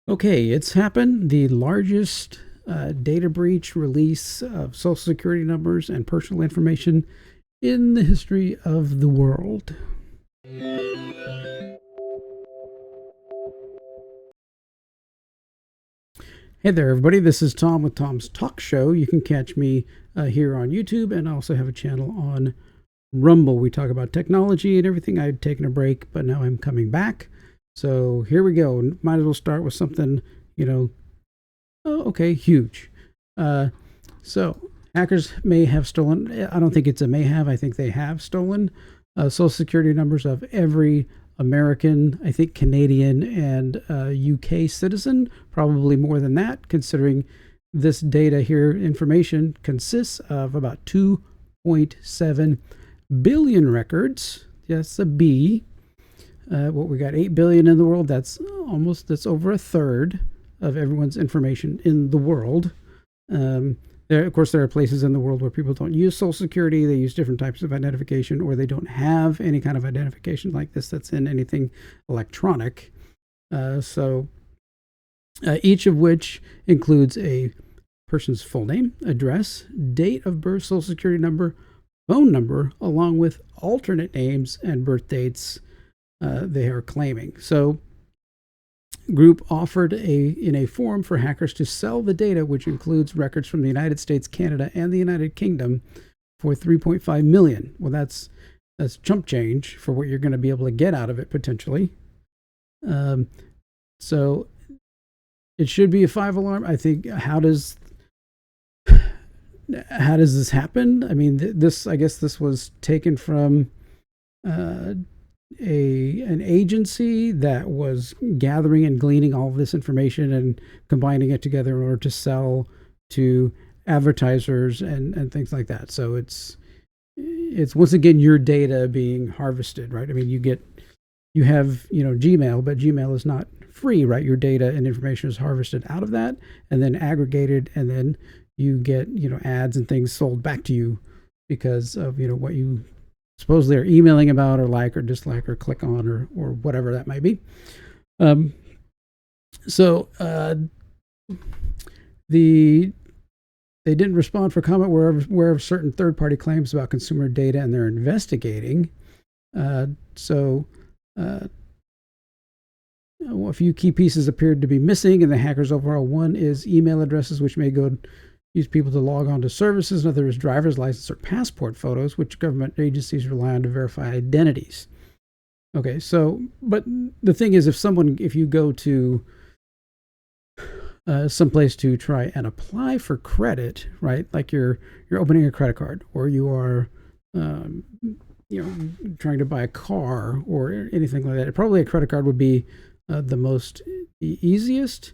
Okay, it's happened. The largest data breach release of social security numbers and personal information in the history of the world. Hey there, everybody. This is Tom with Tom's Talk Show. You can catch me here on YouTube, and I also have a channel on Rumble. We talk about technology and everything. I'd taken a break, but now I'm coming back. So here we go. Might as well start with something, huge. Uh, so hackers may have stolen, I don't think it's a may have, I think they have stolen social security numbers of every American, I think Canadian and UK citizen, probably more than that, considering this data here, information consists of about 2.7 billion records. Yes, a B. What we got, 8 billion in the world. That's over a third of everyone's information in the world. Of course, there are places in the world where people don't use Social Security. They use different types of identification, or they don't have any kind of identification like this that's in anything electronic. So each of which includes a person's full name, address, date of birth, Social Security number, phone number, along with alternate names and birth dates they are claiming. So group offered in a forum for hackers to sell the data, which includes records from the United States, Canada, and the United Kingdom, for 3.5 million. Well, that's chump change for what you're going to be able to get out of it potentially. So it should be a 5 alarm. I think. How does this happen? I mean, I guess this was taken from an agency that was gathering and gleaning all of this information and combining it together in order to sell to advertisers and things like that. So it's once again your data being harvested, right? I mean, you have Gmail, but Gmail is not free, right? Your data and information is harvested out of that and then aggregated, and then you get ads and things sold back to you because of what you supposedly are emailing about or like or dislike or click on or whatever that might be. They didn't respond for comment where certain third-party claims about consumer data, and they're investigating. A few key pieces appeared to be missing in the hackers' overall. One is email addresses, which may use people to log on to services. Another is driver's license or passport photos, which government agencies rely on to verify identities. Okay, so, but the thing is, if you go to someplace to try and apply for credit, right? Like you're opening a credit card, or you are, trying to buy a car or anything like that. Probably a credit card would be the easiest.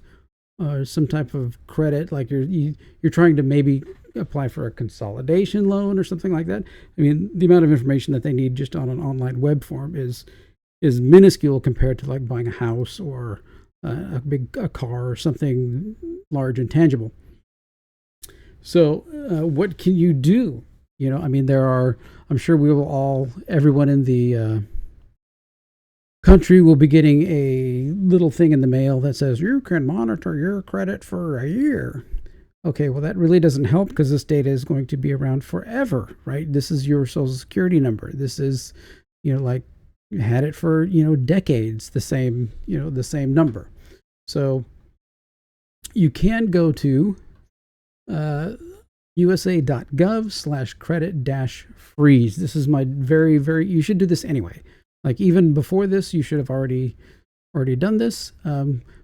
Some type of credit, like you're trying to maybe apply for a consolidation loan or something like that. I mean, the amount of information that they need just on an online web form is minuscule compared to like buying a house or a car or something large and tangible. So what can you do? I mean, I'm sure everyone in the country will be getting a little thing in the mail that says you can monitor your credit for a year. Okay, well, that really doesn't help because this data is going to be around forever, right? This is your social security number. This is, like you had it for, decades, the same number. So you can go to usa.gov/credit-freeze. This is my you should do this anyway. Like even before this, you should have already done this,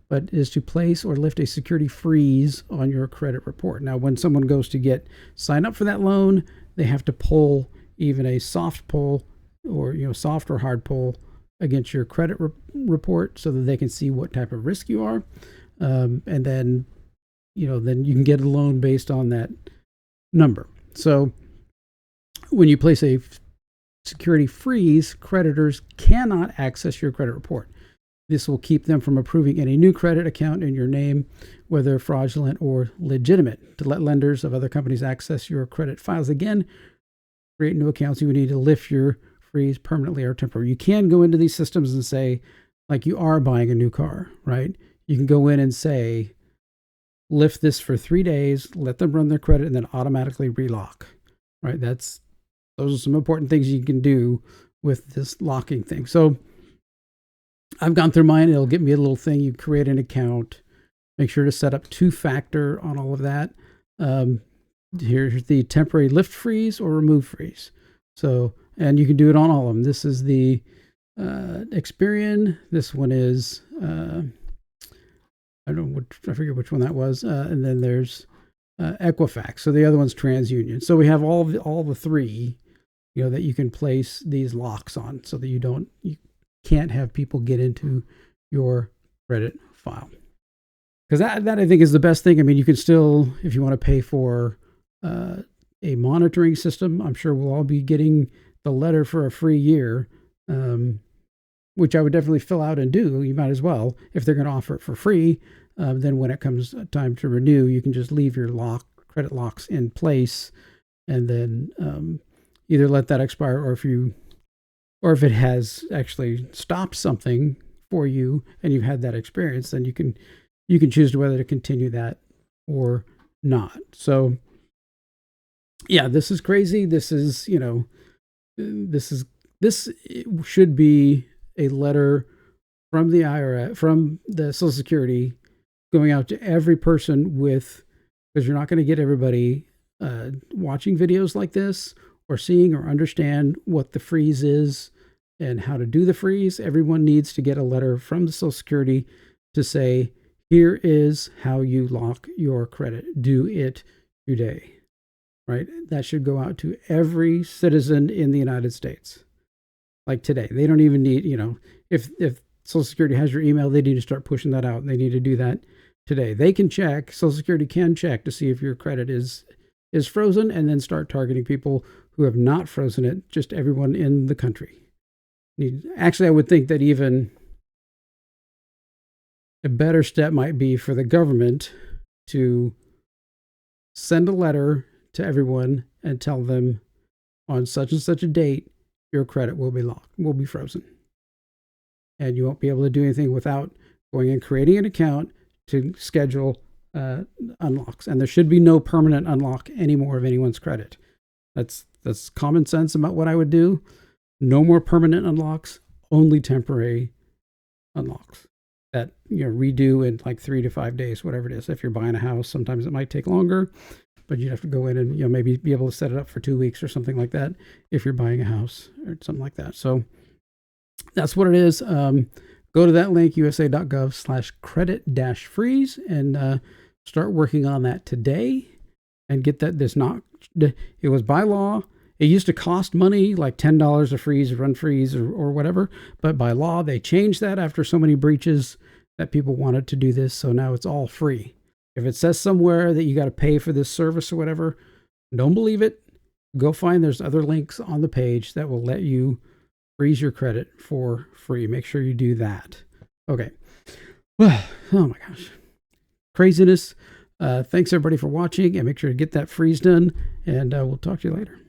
but is to place or lift a security freeze on your credit report. Now, when someone goes to sign up for that loan, they have to pull even a soft pull or soft or hard pull against your credit report so that they can see what type of risk you are, and then then you can get a loan based on that number. So when you place a security freeze, creditors cannot access your credit report. This will keep them from approving any new credit account in your name, whether fraudulent or legitimate. To let lenders of other companies access your credit files again, create new accounts. You would need to lift your freeze permanently or temporarily. You can go into these systems and say, like you are buying a new car, right? you can go in and say, lift this for 3 days, let them run their credit, and then automatically relock. Right? Those are some important things you can do with this locking thing. So I've gone through mine. It'll give me a little thing. You create an account. Make sure to set up 2-factor on all of that. Here's the temporary lift freeze or remove freeze. So, and you can do it on all of them. This is the Experian. This one is, I forget which one that was. And then there's Equifax. So the other one's TransUnion. So we have all the three, that you can place these locks on, so that you can't have people get into your credit file. Because that I think is the best thing. I mean, you can still, if you want to pay for a monitoring system, I'm sure we'll all be getting the letter for a free year, which I would definitely fill out and do. You might as well, if they're going to offer it for free. Then when it comes time to renew, you can just leave your credit locks in place, and then either let that expire, or if it has actually stopped something for you and you've had that experience, then you can choose whether to continue that or not. So yeah, this is crazy. This should be a letter from the IRS, from the Social Security, going out to every person, because you're not going to get everybody watching videos like this or seeing or understand what the freeze is and how to do the freeze. Everyone needs to get a letter from the Social Security to say, here is how you lock your credit. Do it today. Right? That should go out to every citizen in the United States. Like today. They don't even need, if Social Security has your email, they need to start pushing that out. They need to do that today. They can check, Social Security can check to see if your credit is frozen, and then start targeting people who have not frozen it, just everyone in the country. Actually, I would think that even a better step might be for the government to send a letter to everyone and tell them, on such and such a date, your credit will be locked, will be frozen. And you won't be able to do anything without going and creating an account to schedule unlocks. And there should be no permanent unlock anymore of anyone's credit. That's common sense about what I would do. No more permanent unlocks, only temporary unlocks that redo in like 3 to 5 days, whatever it is. If you're buying a house, sometimes it might take longer, but you'd have to go in and maybe be able to set it up for 2 weeks or something like that if you're buying a house or something like that. So that's what it is. Go to that link, usa.gov/credit-freeze, and start working on that today and get that. It was by law. It used to cost money, like $10 a freeze, run freeze, or whatever. But by law, they changed that after so many breaches that people wanted to do this. So now it's all free. If it says somewhere that you got to pay for this service or whatever, don't believe it. Go find, there's other links on the page that will let you freeze your credit for free. Make sure you do that. Okay. Well, oh my gosh. Craziness. Thanks everybody for watching, and make sure to get that freeze done, and we'll talk to you later.